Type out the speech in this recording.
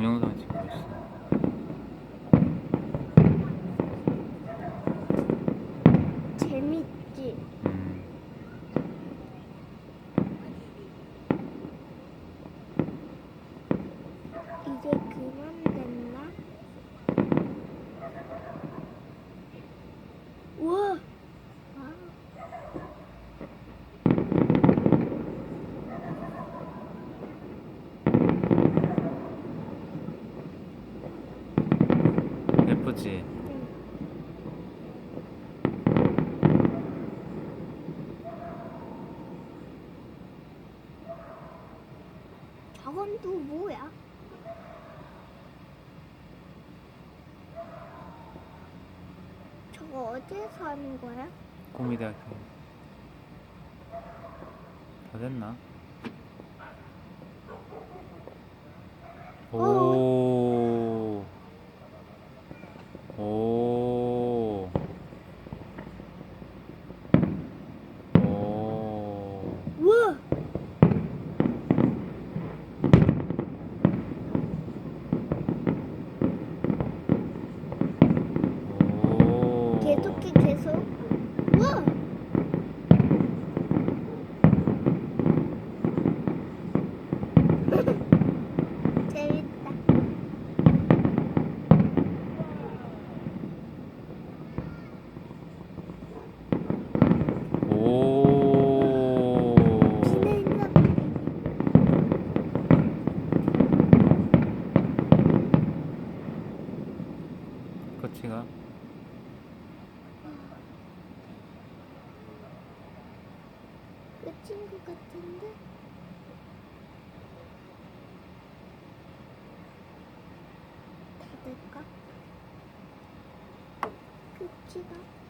동영상 찍고 있어. 재밌지? 이제 그만 됐나? 우와! 예쁘지? 저건 또 뭐야? 저거 어디서 하는 거야? 꿈이대학교. 다 됐나? 오. 오. 오. 우와! 오. 계속해 계속. 우와! 재밌다. 오. 비내린다. 끝이가? 끝인 것 같은데? 다 될까? 끝이다.